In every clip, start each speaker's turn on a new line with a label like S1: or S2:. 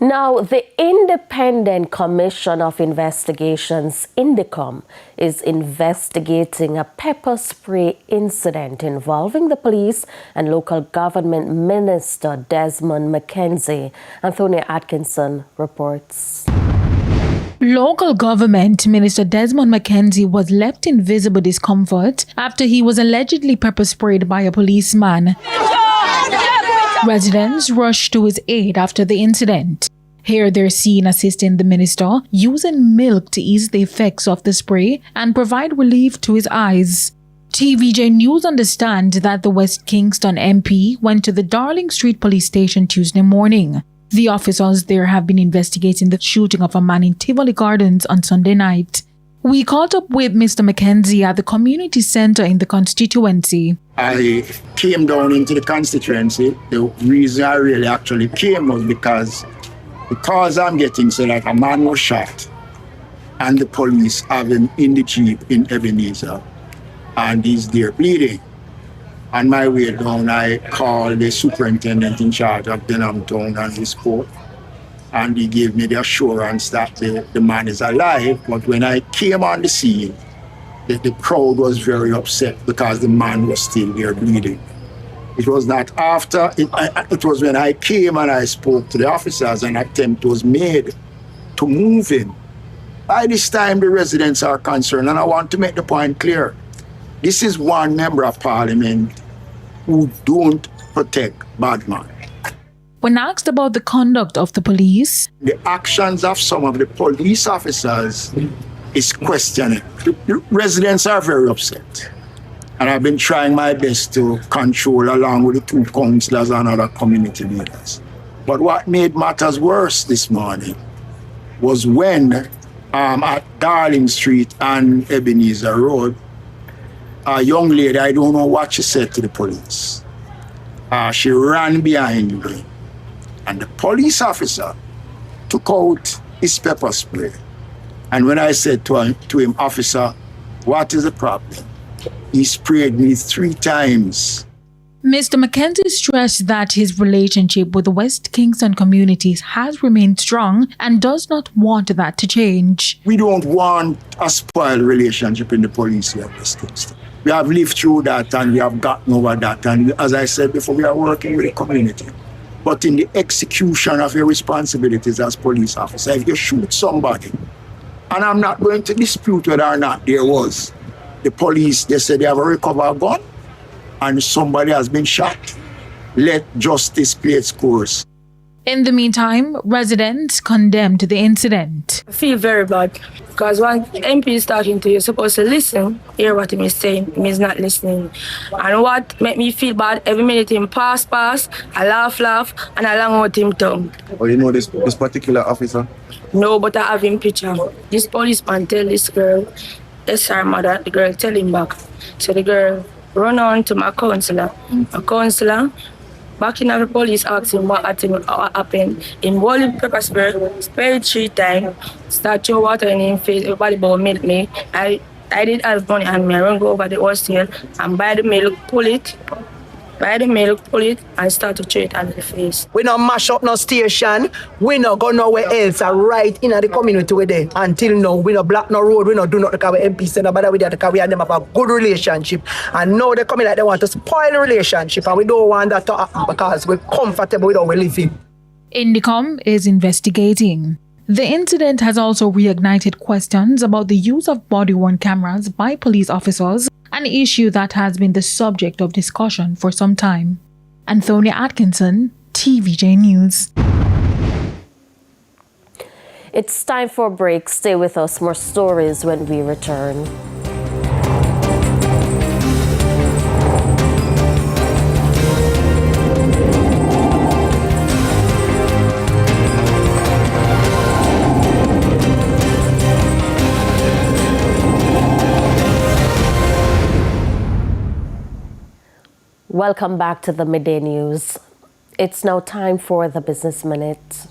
S1: Now, the Independent Commission of Investigations, INDECOM, is investigating a pepper spray incident involving the police and local government minister Desmond McKenzie. Anthony Atkinson reports.
S2: Local government minister Desmond McKenzie was left in visible discomfort after he was allegedly pepper sprayed by a policeman. Residents rushed to his aid after the incident. Here they're seen assisting the minister using milk to ease the effects of the spray and provide relief to his eyes. TVJ News understand that the West Kingston MP went to the Darling Street police station Tuesday morning. The officers there have been investigating the shooting of a man in Tivoli Gardens on Sunday night. We caught up with Mr. McKenzie at the community centre in the constituency.
S3: I came down into the constituency. The reason I really actually came was because I'm getting so that a man was shot and the police have him in the jeep in Ebenezer and he's there bleeding. On my way down, I called the superintendent in charge of Denham Town and we spoke. And he gave me the assurance that the man is alive. But when I came on the scene, the crowd was very upset because the man was still there bleeding. It was not after, it was when I came and I spoke to the officers, an attempt was made to move him. By this time, the residents are concerned, and I want to make the point clear. This is one member of parliament who don't protect bad man.
S2: When asked about the conduct of the police,
S3: the actions of some of the police officers is questioning. The residents are very upset. And I've been trying my best to control along with the two councillors and other community leaders. But what made matters worse this morning was when at Darling Street and Ebenezer Road, a young lady, I don't know what she said to the police. She ran behind me. And the police officer took out his pepper spray. And when I said to him, officer, what is the problem? He sprayed me 3 times.
S2: Mr. McKenzie stressed that his relationship with the West Kingston communities has remained strong and does not want that to change.
S3: We don't want a spoiled relationship in the police here at West Kingston. We have lived through that and we have gotten over that. And as I said before, we are working with the community. But in the execution of your responsibilities as police officer, if you shoot somebody, and I'm not going to dispute whether or not there was, the police, they said they have a recovered gun, and somebody has been shot, let justice play its course.
S2: In the meantime, residents condemned the incident.
S4: I feel very bad because when MP is talking to you, you're supposed to listen, hear what he is saying, he is not listening. And what made me feel bad, every minute him pass, I laugh, and I long out him tongue.
S5: Oh, you know this particular officer?
S4: No, but I have him picture. This policeman tell this girl, yes, her mother, the girl tell him back. So the girl run on to my counsellor. My counsellor, back in the police asked him what happened. In boiling pepper spray 3 times, start your water in his face, everybody about milk me. I didn't have money and me. I run go over the wholesale and buy the milk, pull it, and start to throw it on the face.
S6: We don't mash up no station, we don't go nowhere else, right in the community with them. Until now, we don't block no road, we don't do nothing because MP send nobody with that because we and them have a good relationship. And now they coming like they want to spoil the relationship and we don't want that to happen because we're comfortable with how we live in.
S2: INDECOM is investigating. The incident has also reignited questions about the use of body-worn cameras by police officers, an issue that has been the subject of discussion for some time. Anthony Atkinson, TVJ News.
S1: It's time for a break. Stay with us. More stories when we return. Welcome back to the Midday News. It's now time for the Business Minute.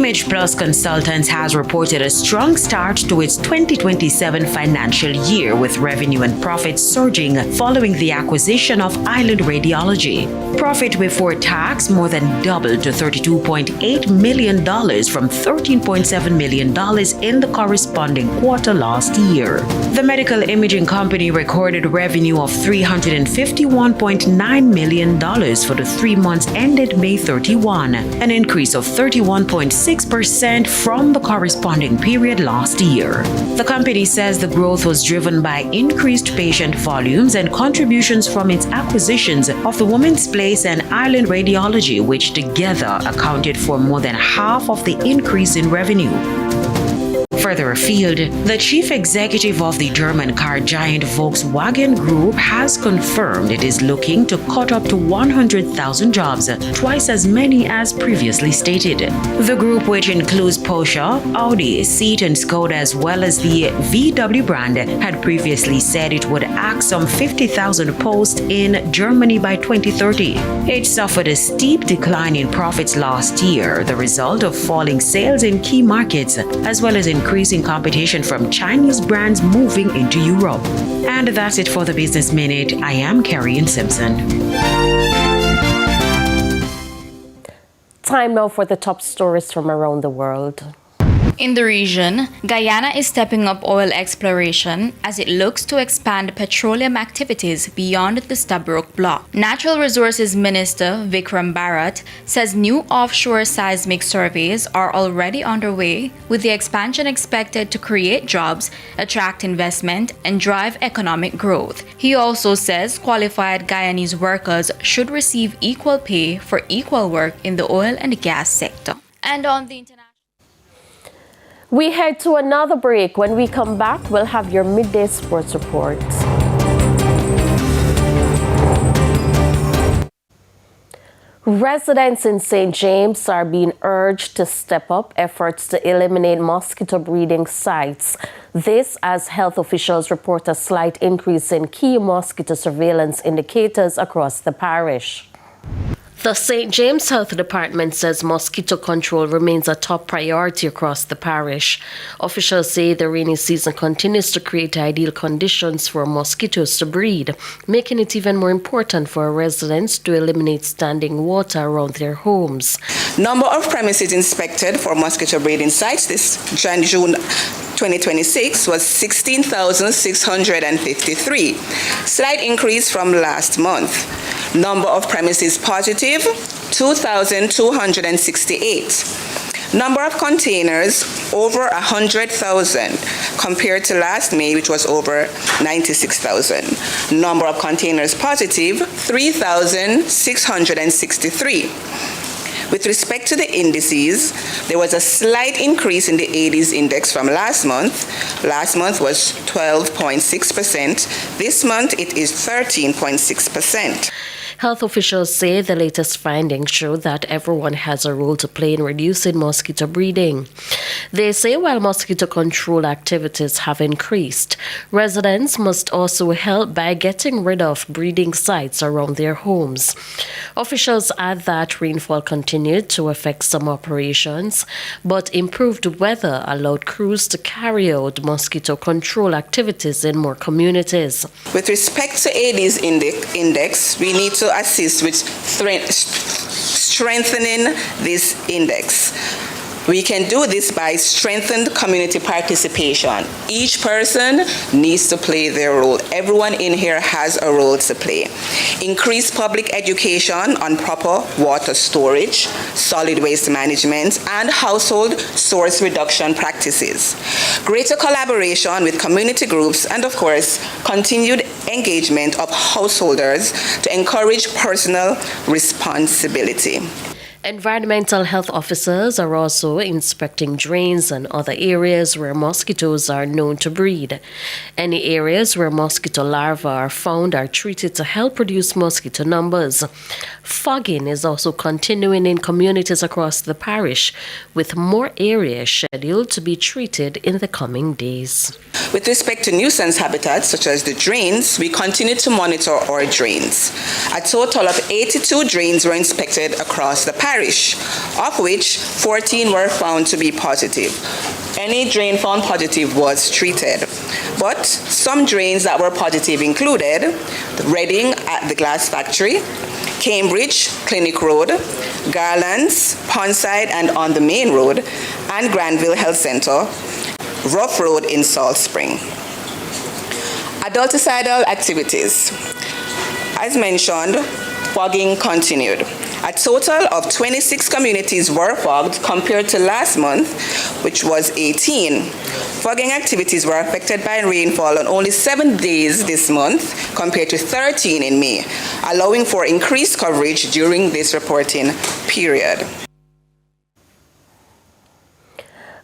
S7: Image Plus Consultants has reported a strong start to its 2027 financial year, with revenue and profits surging following the acquisition of Island Radiology. Profit before tax more than doubled to $32.8 million from $13.7 million in the corresponding quarter last year. The medical imaging company recorded revenue of $351.9 million for the 3 months ended May 31, an increase of 31.6% from the corresponding period last year. The company says the growth was driven by increased patient volumes and contributions from its acquisitions of the Women's Place and Island Radiology, which together accounted for more than half of the increase in revenue. Further afield, the chief executive of the German car giant Volkswagen Group has confirmed it is looking to cut up to 100,000 jobs, twice as many as previously stated. The group, which includes Porsche, Audi, Seat and Skoda as well as the VW brand, had previously said it would axe some 50,000 posts in Germany by 2030. It suffered a steep decline in profits last year, the result of falling sales in key markets, as well as increasing competition from Chinese brands moving into Europe. And that's it for the Business Minute. I am Carrie Simpson.
S1: Time now for the top stories from around the world.
S8: In the region, Guyana is stepping up oil exploration as it looks to expand petroleum activities beyond the Stabroek Block. Natural Resources Minister Vikram Bharat says new offshore seismic surveys are already underway, with the expansion expected to create jobs, attract investment, and drive economic growth. He also says qualified Guyanese workers should receive equal pay for equal work in the oil and gas sector. And on the international...
S1: We head to another break. When we come back, we'll have your midday sports report. Residents in St. James are being urged to step up efforts to eliminate mosquito breeding sites. This as health officials report a slight increase in key mosquito surveillance indicators across the parish. The St. James Health Department says mosquito control remains a top priority across the parish. Officials say the rainy season continues to create ideal conditions for mosquitoes to breed, making it even more important for residents to eliminate standing water around their homes.
S9: Number of premises inspected for mosquito breeding sites this June 2026 was 16,653, slight increase from last month. Number of premises positive, 2,268. Number of containers, over 100,000, compared to last May, which was over 96,000. Number of containers positive, 3,663. With respect to the indices, there was a slight increase in the Aedes index from last month. Last month was 12.6%. This month it is 13.6%.
S1: Health officials say the latest findings show that everyone has a role to play in reducing mosquito breeding. They say while mosquito control activities have increased, residents must also help by getting rid of breeding sites around their homes. Officials add that rainfall continued to affect some operations, but improved weather allowed crews to carry out mosquito control activities in more communities.
S9: With respect to Aedes index, we need to assist with strengthening this index. We can do this by strengthened community participation. Each person needs to play their role. Everyone in here has a role to play. Increase public education on proper water storage, solid waste management, and household source reduction practices. Greater collaboration with community groups, and of course, continued engagement of householders to encourage personal responsibility.
S1: Environmental health officers are also inspecting drains and other areas where mosquitoes are known to breed. Any areas where mosquito larvae are found are treated to help reduce mosquito numbers. Fogging is also continuing in communities across the parish, with more areas scheduled to be treated in the coming days.
S9: With respect to nuisance habitats such as the drains, we continue to monitor our drains. A total of 82 drains were inspected across the parish. parish, of which 14 were found to be positive. Any drain found positive was treated. But some drains that were positive included Reading at the Glass Factory, Cambridge, Clinic Road, Garlands, Pondside and on the Main Road, and Granville Health Center, Rough Road in Salt Spring. Adulticidal activities. As mentioned, fogging continued. A total of 26 communities were fogged compared to last month, which was 18. Fogging activities were affected by rainfall on only 7 days this month compared to 13 in May, allowing for increased coverage during this reporting period.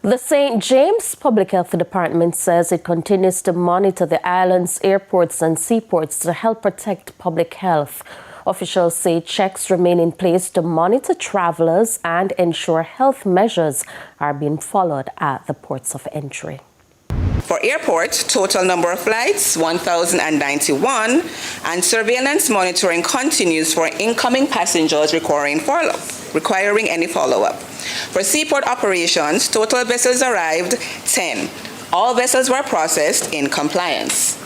S1: The St. James Public Health Department says it continues to monitor the island's airports and seaports to help protect public health. Officials say checks remain in place to monitor travelers and ensure health measures are being followed at the ports of entry.
S9: For airport, total number of flights, 1,091, and surveillance monitoring continues for incoming passengers requiring any follow-up. For seaport operations, total vessels arrived 10. All vessels were processed in compliance.